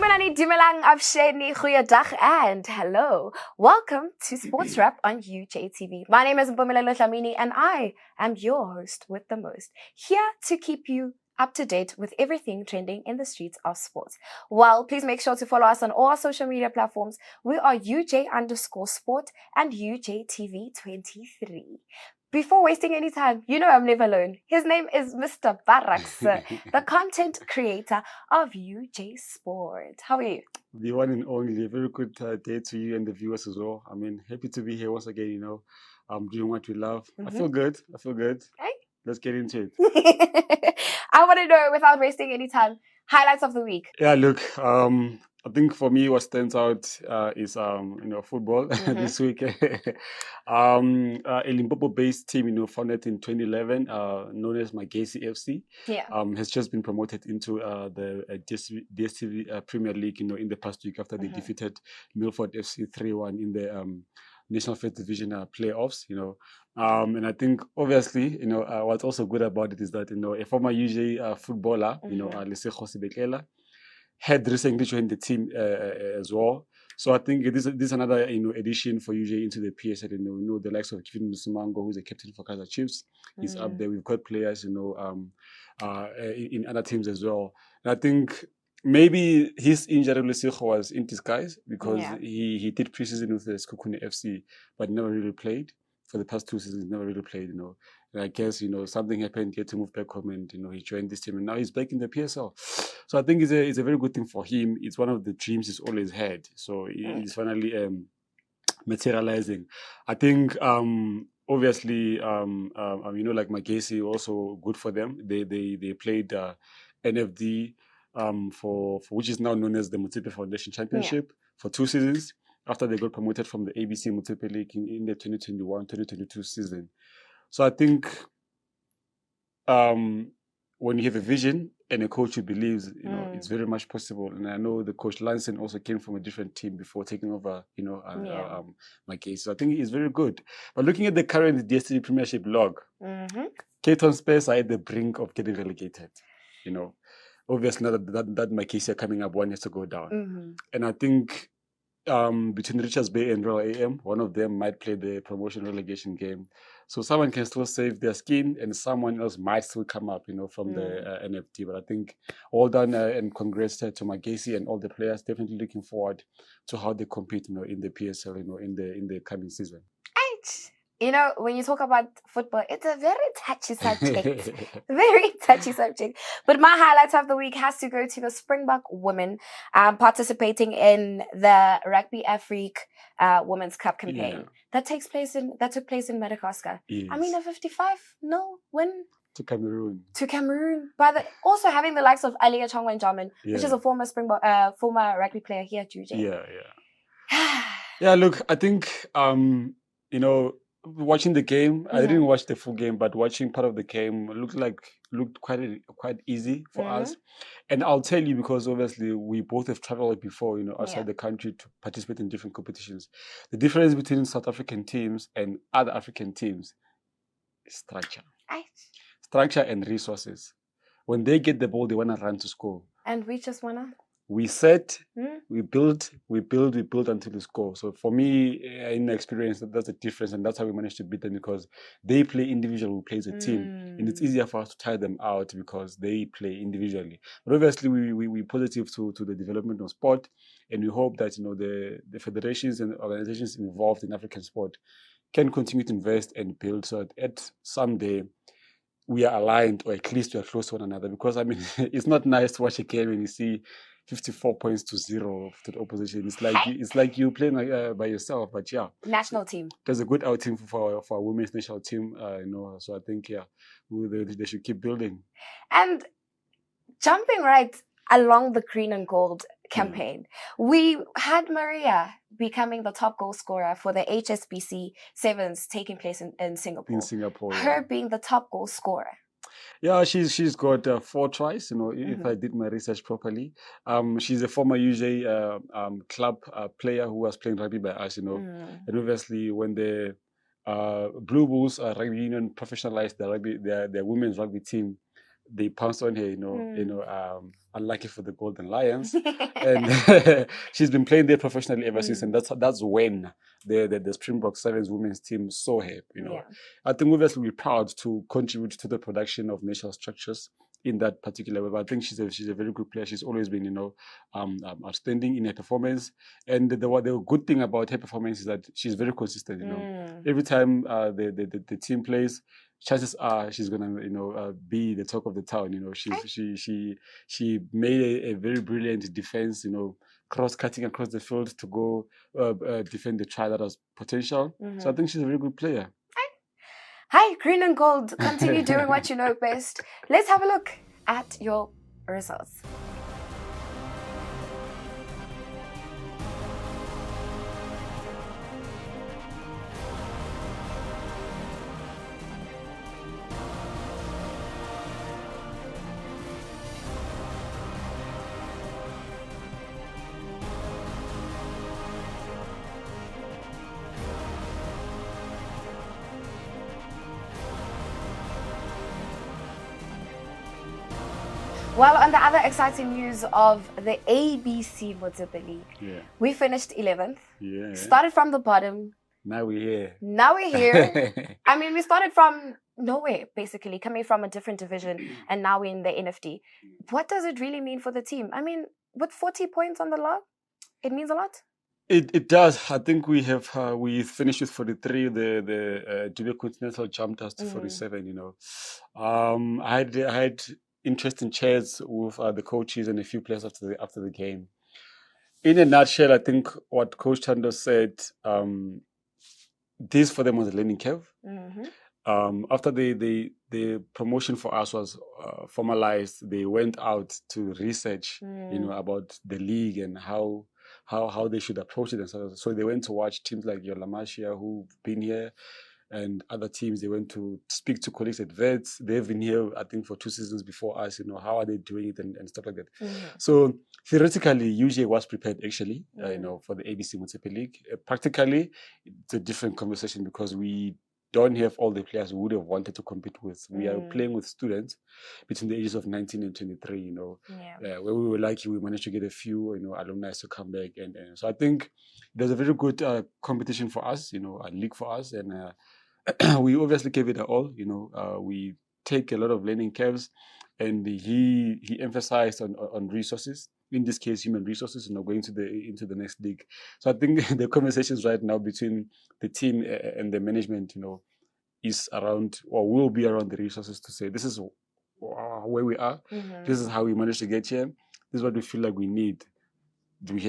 Sanibonani Dumelang Absheni Goeiedag and hello. Welcome to Sports Wrap on UJTV. My name is Mpumilelo Dlamini and I am your host with the most, here to keep you up to date with everything trending in the streets of sports. Well, please make sure to follow us on all our social media platforms. We are UJ_sport and UJTV23. Before wasting any time, you know I'm never alone. His name is Mr. Baraks, the content creator of UJ Sport. How are you? The one and only. A very good day to you and the viewers as well. I mean, happy to be here once again, doing what we love. I feel good. Hey? Let's get into it. I want to know, without wasting any time, highlights of the week. Yeah, look, I think for me what stands out is football this week. A Limpopo-based team, founded in 2011, known as Magesi FC, has just been promoted into the DSTV Premier League, in the past week after they defeated Milford FC 3-1 in the National First Division playoffs, and I think obviously, what's also good about it is that, a former UJ footballer, Lesego Sibekela, had recently joined the team as well. So I think this is another addition for UJ into the PSL. We know the likes of Kevin Musumango, who's the captain for Kaizer Chiefs. He's up there. We've got players, in other teams as well. And I think maybe his injury was in disguise because he did preseason with the Skukune FC, but never really played. For the past 2 seasons, never really played, And I guess, something happened, he had to move back home and, he joined this team and now he's back in the PSL. So I think it's a very good thing for him. It's one of the dreams he's always had. So he's finally materializing. I think, obviously, like Magesi, also good for them. They played NFD for which is now known as the Motsepe Foundation Championship for 2 seasons, after they got promoted from the ABC Motsepe League in the 2021-2022 season. So I think when you have a vision and a coach who believes, it's very much possible. And I know the coach Lansen also came from a different team before taking over, my case. So I think it's very good. But looking at the current DSTV Premiership log, Cape Town Spurs are at the brink of getting relegated. Obviously now that my case are coming up, one has to go down. And I think between Richards Bay and Royal AM, one of them might play the promotion relegation game. So someone can still save their skin and someone else might still come up, from the NFT. But I think all done and congrats to Magesi and all the players. Definitely looking forward to how they compete, in the PSL, in the coming season. When you talk about football, it's a very touchy subject. Very touchy subject. But my highlights of the week has to go to the Springbok women participating in the Rugby Afrique Women's Cup campaign that took place in Madagascar. Yes. I mean, a 55-0 win to Cameroon. By also having the likes of Alia Chongwen-Jamin, which is a former Springbok former rugby player here at UJ. Yeah, look, I think watching the game, I didn't watch the full game, but watching part of the game looked quite easy for us. And I'll tell you, because obviously we both have traveled before, outside the country to participate in different competitions. The difference between South African teams and other African teams is structure. Structure and resources. When they get the ball, they want to run to score. And we just want to? We set, we build until we score. So for me, in the experience, that's the difference, and that's how we managed to beat them, because they play individual, we play as a team, and it's easier for us to tire them out because they play individually. But obviously, we positive to the development of sport, and we hope that the federations and organizations involved in African sport can continue to invest and build, so that at someday we are aligned, or at least we are close to one another. Because I mean, it's not nice to watch a game and you see 54 points to 0 to the opposition. It's like you playing by yourself. But national team. There's a good outing for a women's national team. So I think they should keep building. And jumping right along the green and gold campaign, we had Maria becoming the top goal scorer for the HSBC Sevens taking place in Singapore. Her being the top goal scorer. Yeah, she's got 4 tries, if I did my research properly. She's a former UJ club player who was playing rugby by us, And obviously when the Blue Bulls Rugby Union professionalized their women's rugby team, they pounced on her, unlucky for the Golden Lions. And she's been playing there professionally ever since, and that's when the Springbok Sevens women's team saw her. I think obviously we're proud to contribute to the production of national structures in that particular way. But I think she's a very good player. She's always been, outstanding in her performance. And the good thing about her performance is that she's very consistent. Every time the team plays, chances are she's gonna be the talk of the town. She made a very brilliant defense. Cross-cutting across the field to go defend the child that has potential. So I think she's a very good player. Hi, green and gold. Continue doing what you know best. Let's have a look at your results. Well, on the other exciting news of the ABC Motsepe League, we finished 11th. Yeah. Started from the bottom. Now we're here. I mean, we started from nowhere, basically, coming from a different division, and now we're in the NFD. What does it really mean for the team? I mean, with 40 points on the log, it means a lot. It does. I think we finished with 43. The Dubai Continental jumped us to 47. I had interesting chats with the coaches and a few players after the game. In a nutshell, I think what Coach Tando said, this for them was a learning curve. After the promotion for us was formalized, they went out to research, about the league and how they should approach it and so they went to watch teams like Yolamashia who've been here. And other teams, they went to speak to colleagues at Vets. They've been here, I think, for 2 seasons before us. How are they doing it and stuff like that. So theoretically, UJ was prepared actually, for the ABC Motsepe League. Practically, it's a different conversation because we don't have all the players we would have wanted to compete with. We are playing with students between the ages of 19 and 23. Where we were lucky, we managed to get a few, alumni to come back, and so I think there's a very good competition for us, a league for us, and. We obviously gave it all. We take a lot of learning curves, and he emphasized on resources. In this case, human resources. Going into the next league. So I think the conversations right now between the team and the management, is around or will be around the resources to say this is where we are. This is how we managed to get here. This is what we feel like we need. Do we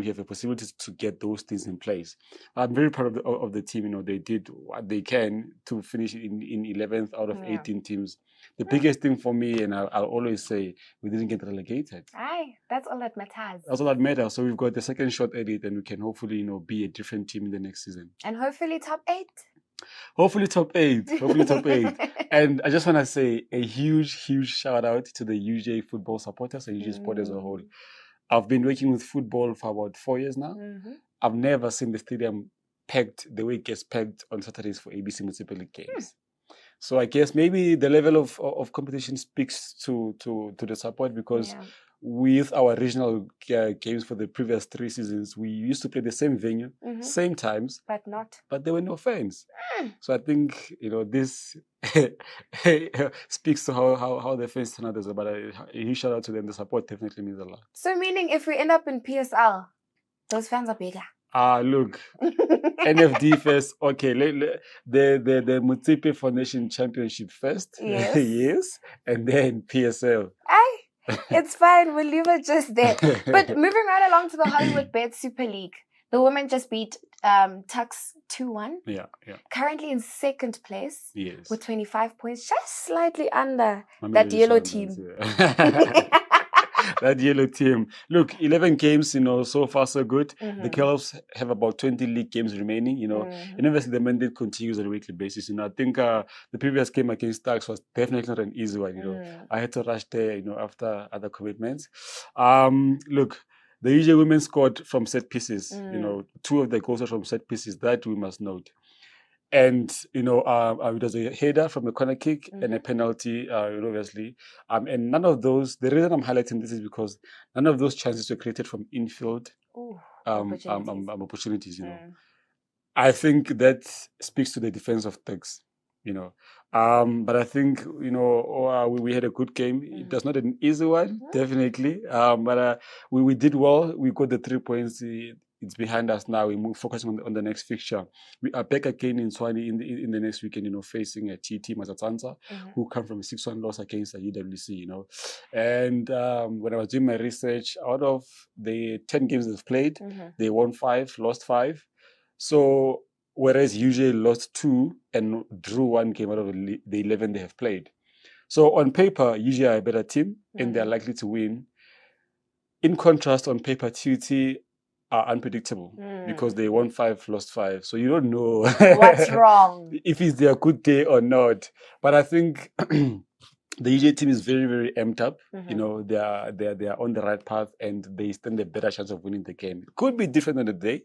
have a possibility to get those things in place? I'm very proud of the team. They did what they can to finish in 11th out of 18 teams. The biggest thing for me, and I'll always say, we didn't get relegated. Aye, that's all that matters. That's all that matters. So we've got the second shot at it, and we can hopefully, be a different team in the next season. And hopefully top 8. Hopefully top 8. Hopefully top 8. And I just want to say a huge, huge shout out to the UJ football supporters and UJ sport as a whole. I've been working with football for about 4 years now. I've never seen the stadium packed the way it gets packed on Saturdays for ABC Motsepe League games. So I guess maybe the level of competition speaks to the support because with our regional games for the previous 3 seasons, we used to play the same venue, same times. But there were no fans. So I think, this speaks to how the fans turn out as well. But a huge shout out to them. The support definitely means a lot. So meaning if we end up in PSL, those fans are bigger. Look, NFD first. Okay, the Motsepe Foundation Championship first. Yes. Yes. And then PSL. It's fine. We'll leave it just there. But moving right along to the Hollywood Bet Super League. The women just beat Tuks 2-1. Yeah. Currently in second place. Yes. With 25 points, just slightly under that yellow team. That yellow team. Look, 11 games, so far so good. The girls have about 20 league games remaining, and obviously the mandate continues on a weekly basis. I think the previous game against Tuks was definitely not an easy one. I had to rush there, after other commitments. Look, the UJ women scored from set pieces. 2 of the goals are from set pieces. That we must note. And it was a header from a corner kick and a penalty, obviously. And none of those. The reason I'm highlighting this is because none of those chances were created from infield opportunities. I think that speaks to the defense of Turks. But I think we had a good game. It was not an easy one, definitely. But we did well. We got the 3 points. It's behind us now. We move focusing on the next fixture. We are back again in Swani in the next weekend. Facing a TT Mazatsanza, who come from a 6-1 loss against the UWC. And when I was doing my research, out of the 10 games they've played, they won 5, lost 5. So whereas usually lost 2 and drew 1 game out of the 11 they have played. So on paper, usually are a better team and they're likely to win. In contrast, on paper, TUT are unpredictable because they won 5, lost 5. So you don't know what's wrong, if it's their good day or not. But I think the UJ team is very, very amped up. They are on the right path and they stand a better chance of winning the game. It could be different on the day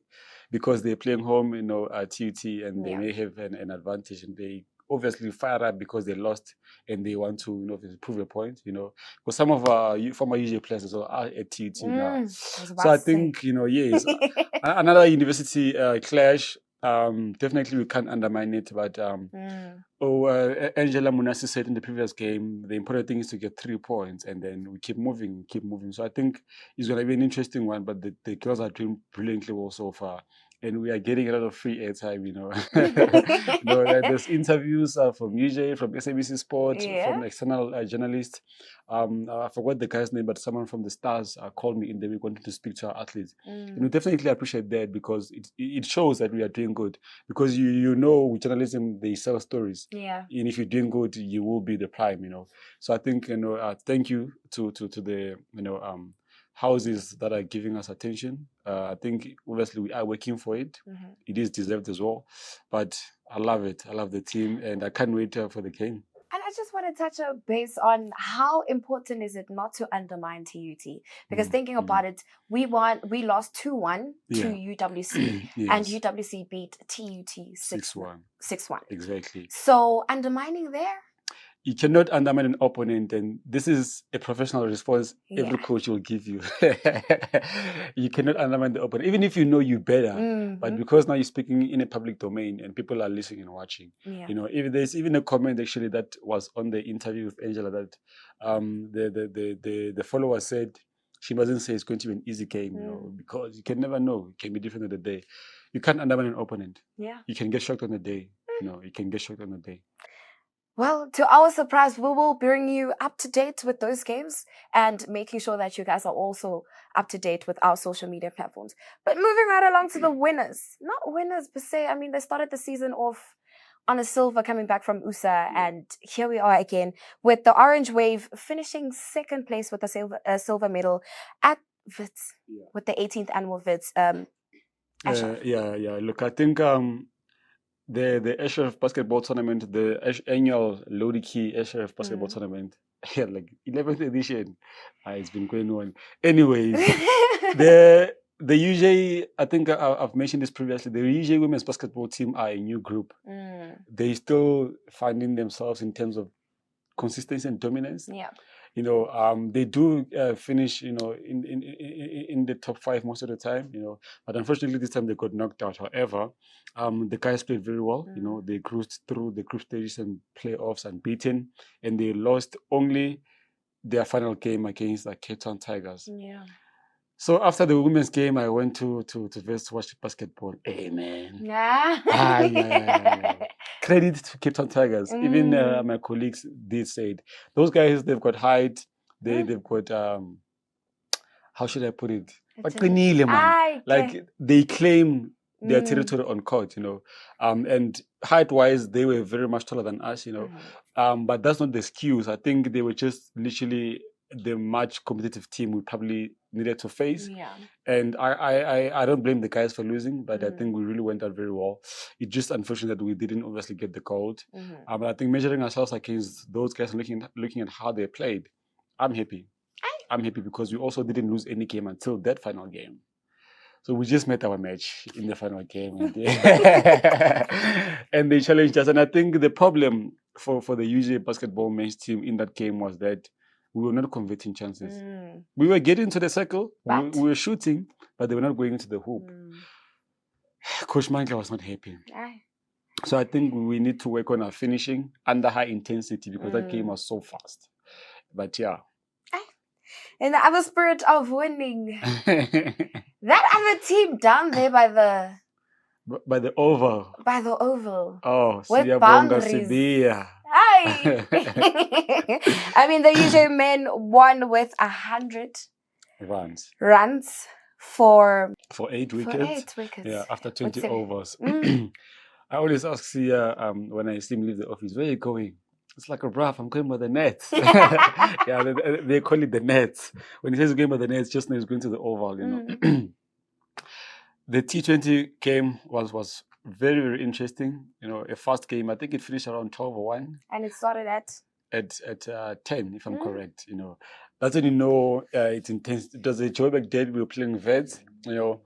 because they're playing home, at TUT, and they may have an advantage, and they obviously fire up because they lost and they want to prove a point. Because some of our former UJ players as well are at TUT now. So I think yes, another university clash. Definitely we can't undermine it, but Angela Munasi said in the previous game, the important thing is to get 3 points and then we keep moving. So I think it's going to be an interesting one, but the girls are doing brilliantly well so far. And we are getting a lot of free airtime, There's interviews from UJ, from SABC Sport, from external journalists. I forgot the guy's name, but someone from the Stars called me in the week wanting to speak to our athletes. Definitely appreciate that because it shows that we are doing good. Because with journalism, they sell stories. Yeah. And if you're doing good, you will be the prime, So I think, thank you to the, houses that are giving us attention. I think obviously we are working for it. It is deserved as well. But I love it. I love the team and I can't wait for the game. And I just want to touch a base on how important is it not to undermine TUT? Because thinking about it, we lost 2-1 to UWC, and UWC beat TUT 6-1. Exactly. So undermining there? You cannot undermine an opponent, and this is a professional response every coach will give you. You cannot undermine the opponent, even if you know you better. But because now you're speaking in a public domain and people are listening and watching. If there's even a comment actually that was on the interview with Angela that the follower said she mustn't say it's going to be an easy game, because you can never know. It can be different on the day. You can't undermine an opponent. You can get shocked on the day. You can get shocked on the day. Well, to our surprise, we will bring you up to date with those games and making sure that you guys are also up to date with our social media platforms. But moving right along to the winners. Not winners per se. I mean, they started the season off on a silver coming back from USA. And here we are again with the Orange Wave finishing second place with a silver medal at WITS, with the 18th annual WITS. Look, I think... The Ashraf basketball tournament, the annual Lodi Key Ashraf basketball tournament, like 11th edition, it's been going on. Anyways, the UJ, I think I've mentioned this previously, the UJ women's basketball team are a new group. They still finding themselves in terms of consistency and dominance. They do finish, in the top 5 most of the time, but unfortunately this time they got knocked out. However, the guys played very well. They cruised through the group stages and playoffs unbeaten, and they lost only their final game against the Cape Town Tigers. So after the women's game, I went to watch basketball. Hey, man. Credit to Cape Town Tigers. Even my colleagues did say it. Those guys, they've got height. They've got, how should I put it? Like they claim their territory on court, and height-wise, they were very much taller than us, but that's not the excuse. I think they were just literally the much competitive team we probably needed to face. And I don't blame the guys for losing, but I think we really went out very well. It's just unfortunate that we didn't obviously get the gold. But I think measuring ourselves against those guys and looking at how they played, I'm happy. I'm happy because we also didn't lose any game until that final game. So we just met our match in the final game, and, and they challenged us. And I think the problem for the UJ basketball men's team in that game was that we were not converting chances. We were getting to the circle, we were shooting, but they were not going into the hoop. Coach Mangla was not happy. So I think we need to work on our finishing under high intensity because that game was so fast. But yeah. In the other spirit of winning, that other team down there by the oval. By the oval. Oh, with boundaries. I mean, the UJ men won with 100 runs for 8 wickets. Yeah, after 20 overs. I always ask Sia when I see him leave the office, where are you going? It's like a rough. I'm going by the nets. Yeah, they call it the nets. When he says going by the nets, just know he's going to the oval. You know, the T20 game was very, very interesting. You know, a fast game. I think it finished around 12:01, and it started at 10, if I'm correct. You know, that's when you know it's intense. It was a Joburg dead. We were playing Vets. You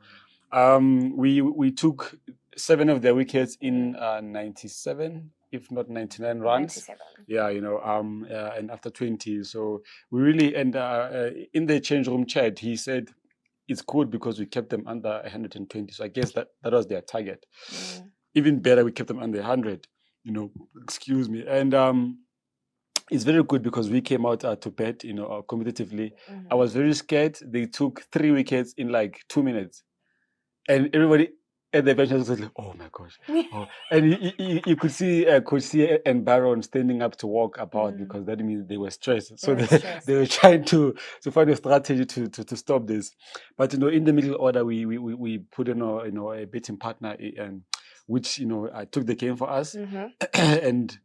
know, we took 7 of their wickets in 97. If not 99 runs. 97. Yeah, you know, and after 20. So we really, and in the change room chat, he said it's good because we kept them under 120. So I guess that was their target. Even better, we kept them under 100, you know, excuse me. And it's very good because we came out to bet, you know, competitively. I was very scared. They took 3 wickets in like 2 minutes. And everybody at the bench was like, oh my gosh. Oh. And you could see Coach C and Baron standing up to walk about because that means they were stressed. So they were trying to find a strategy to stop this. But, you know, in the middle order, we put in a betting partner, which, you know, took the game for us. And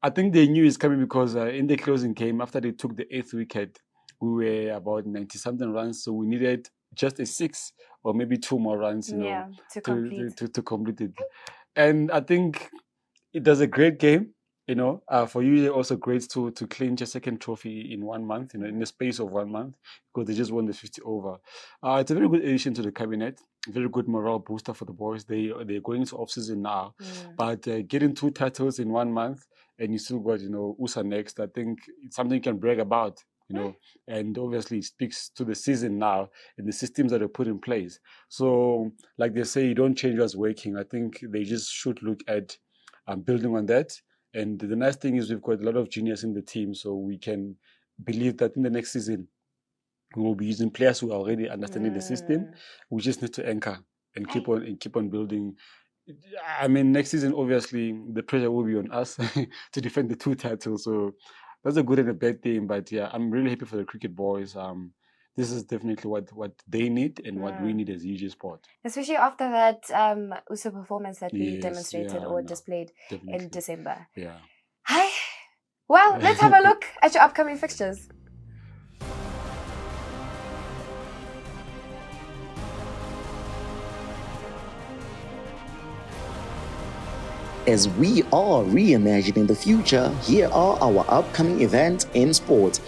I think they knew it's coming because in the closing game, after they took the 8th wicket, we were about 90-something runs. So we needed just a 6 or maybe 2 more runs, you know, to complete it. And I think it was a great game, you know, for you also great to clinch a second trophy in 1 month, you know, in the space of 1 month, because they just won the 50 over. It's a very good addition to the cabinet, very good morale booster for the boys. They're going into off-season now, but getting 2 titles in 1 month and you still got, you know, USA next, I think it's something you can brag about. You know, and obviously it speaks to the season now and the systems that are put in place. So, like they say, you don't change what's working. I think they just should look at building on that. And the nice thing is we've got a lot of genius in the team, so we can believe that in the next season we will be using players who are already understanding the system. We just need to anchor and keep on building. I mean, next season, obviously, the pressure will be on us to defend the 2 titles. So that's a good and a bad thing. But yeah, I'm really happy for the cricket boys. This is definitely what they need and what we need as UJ Sport. Especially after that USA performance that we demonstrated or displayed in December. Yeah. Hi. Well, let's have a look at your upcoming fixtures. As we are reimagining the future, here are our upcoming events in sport.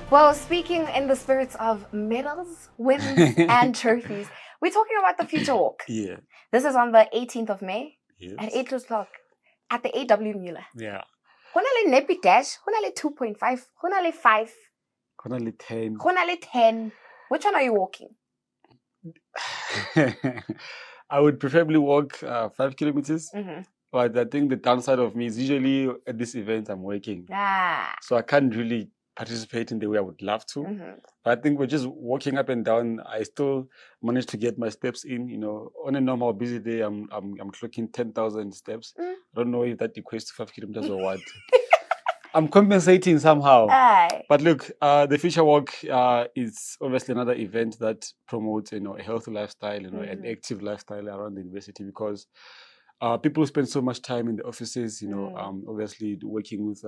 Well, speaking in the spirits of medals, wins, and trophies, we're talking about the Future Walk. Yeah. This is on the 18th of May at 8 o'clock. At the AW Muller. Yeah. Honale Nepi Dash, honale 2.5, honale 5. Honale 10. Honale 10. Which one are you walking? I would preferably walk 5 kilometers. But I think the downside of me is usually at this event I'm working. So I can't really participate in the way I would love to. But I think we're just walking up and down. I still managed to get my steps in. You know, on a normal busy day, I'm clocking 10,000 steps. I don't know if that equates to 5 kilometers or what. I'm compensating somehow. But look, the Future Walk is obviously another event that promotes, you know, a healthy lifestyle, you know, an active lifestyle around the university because people spend so much time in the offices, you know, obviously working with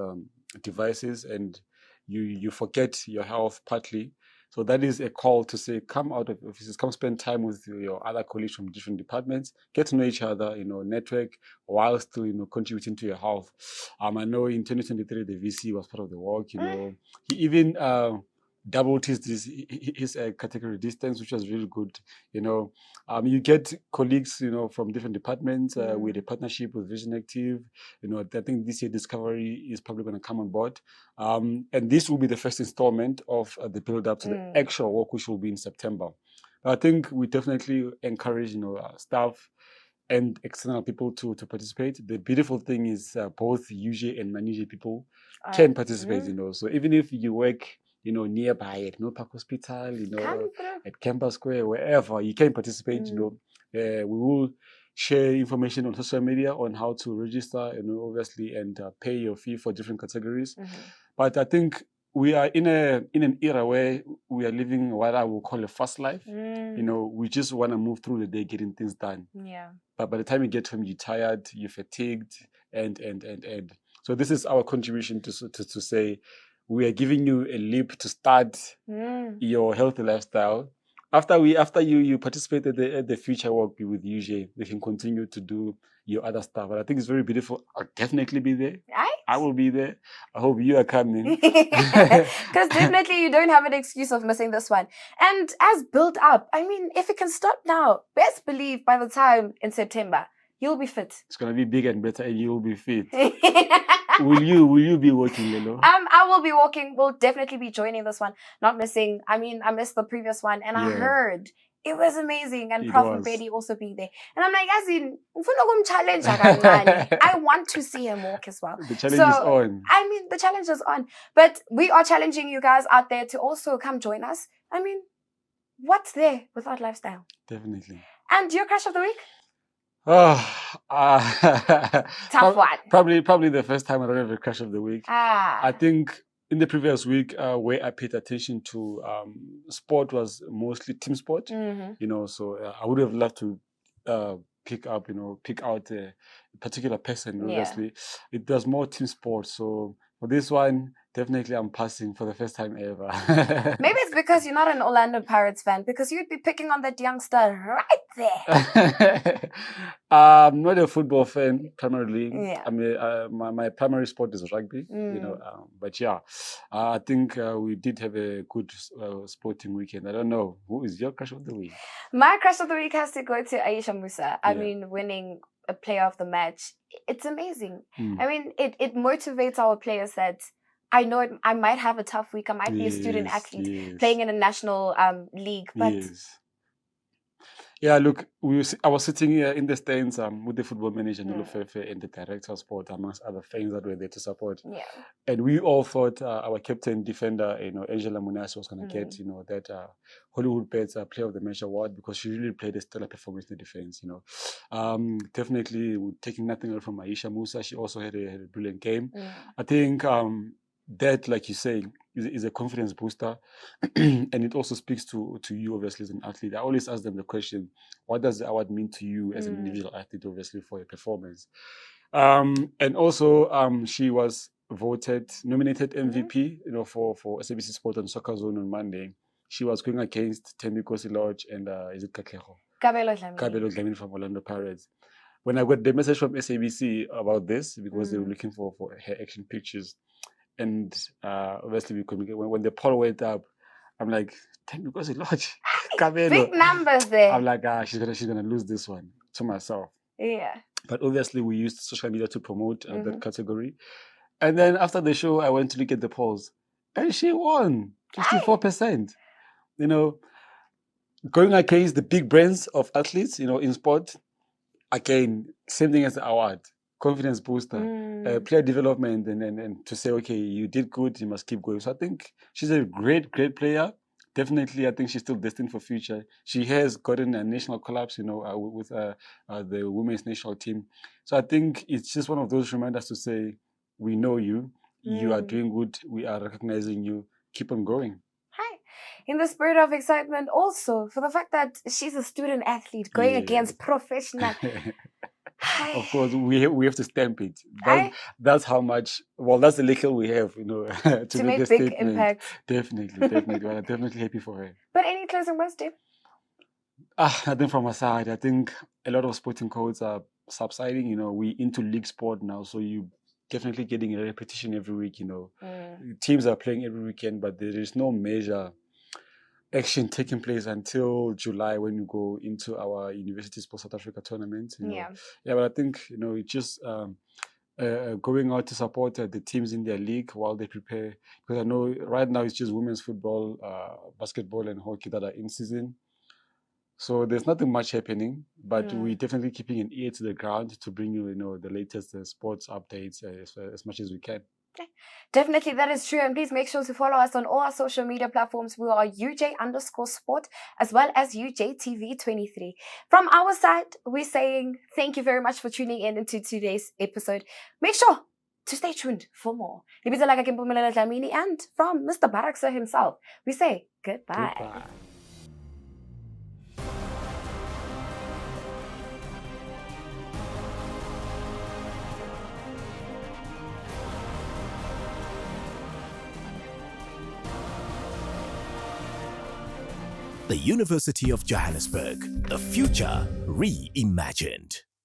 devices and you forget your health partly. So that is a call to say, come out of offices, come spend time with your other colleagues from different departments, get to know each other, network, while still, contributing to your health. I know in 2023, the VC was part of the work, he even doubled his category distance, which was really good. You get colleagues, from different departments with a partnership with Vision Active. I think this year Discovery is probably going to come on board. And this will be the first installment of the build-up to the actual work, which will be in September. I think we definitely encourage, staff and external people to participate. The beautiful thing is both UJ and non-UJ people can participate, So even if you work, nearby at Mill Park Hospital, at Campus Square, wherever, you can participate, we will share information on social media on how to register, obviously, and pay your fee for different categories. But I think we are in an era where we are living what I will call a fast life. We just want to move through the day getting things done. Yeah. But by the time you get home, you're tired, you're fatigued, and. So this is our contribution to say, we are giving you a leap to start your healthy lifestyle. After you participate at the future work with UJ, we can continue to do your other stuff. But I think it's very beautiful. I'll definitely be there. I will be there. I hope you are coming. Because definitely you don't have an excuse of missing this one. And as built up, I mean, if it can start now, best believe by the time in September, you'll be fit. It's going to be big and better and you'll be fit. Will you be working, Lelo? I will be walking. We'll definitely be joining this one. Not missing. I mean, I missed the previous one and I heard it was amazing. And Prof. Betty also being there. And I'm like, as in, challenge. I want to see him walk as well. The challenge is on. I mean, the challenge is on. But we are challenging you guys out there to also come join us. I mean, what's there without lifestyle? Definitely. And your crush of the week? Tough one. Probably the first time I don't have a crush of the week. I think in the previous week, where I paid attention to sport was mostly team sport. So I would have loved to pick out a particular person. Obviously, it does more team sport. So for this one, definitely I'm passing for the first time ever. Maybe it's because you're not an Orlando Pirates fan, because you'd be picking on that youngster right there. I'm not a football fan primarily. Yeah. I mean, my primary sport is rugby. But yeah, I think we did have a good sporting weekend. I don't know, who is your crush of the week? My crush of the week has to go to Aisha Musa. I mean, winning a player of the match, it's amazing. I mean, it motivates our players that I know I might have a tough week. I might be a student athlete playing in a national league, but yeah, look, I was sitting here in the stands with the football manager, Nulofefe, and the director of sport, amongst other fans that were there to support. Yeah. And we all thought our captain defender, Angela Munasi, was going to get, that Hollywood Bets Player of the Match award, because she really played a stellar performance in the defense. Definitely taking nothing away from Aisha Musa. She also had a brilliant game. I think that, like you say, is a confidence booster, and it also speaks to you, obviously, as an athlete. I always ask them the question, what does the award mean to you as an individual athlete, obviously, for your performance? And also, she was nominated MVP, for SABC Sport and Soccer Zone on Monday. She was going against Thembi Kosi-Lodge and is it Katlego? Kabelo Dlamini from Orlando Pirates. When I got the message from SABC about this, because they were looking for her action pictures, and obviously we communicate. When the poll went up, I'm like, Thembi Kosi-Lodge, Kabelo. Big numbers there. I'm like, she's gonna lose this one, to myself. Yeah. But obviously we used social media to promote that category. And then after the show, I went to look at the polls, and she won 54%. Going against the big brands of athletes, in sport. Again, same thing as the award. Confidence booster, player development, and to say, okay, you did good, you must keep going. So I think she's a great player. Definitely, I think she's still destined for future. She has gotten a national collapse, with the women's national team. So I think it's just one of those reminders to say, we know you, you are doing good, we are recognizing you, keep on going. Hi. In the spirit of excitement also, for the fact that she's a student athlete going against professional. of course, we have to stamp it. Aye. That's how much. Well, that's the little we have, to make a big statement. impact. Definitely. I'm definitely happy for her. But any closing words, Dave? I think from my side, I think a lot of sporting codes are subsiding. We into league sport now, so you definitely getting a repetition every week. Teams are playing every weekend, but there is no major action taking place until July when we go into our University Sports South Africa tournament. But I think it's just going out to support the teams in their league while they prepare, because I know right now it's just women's football, basketball, and hockey that are in season. So there's nothing much happening, but we're definitely keeping an ear to the ground to bring you, the latest sports updates as much as we can. Okay. Definitely, that is true. And please make sure to follow us on all our social media platforms. We are UJ_sport as well as UJTV23. From our side, we're saying thank you very much for tuning in into today's episode. Make sure to stay tuned for more. And from Mr. Baraksa himself, we say goodbye. The University of Johannesburg, the future reimagined.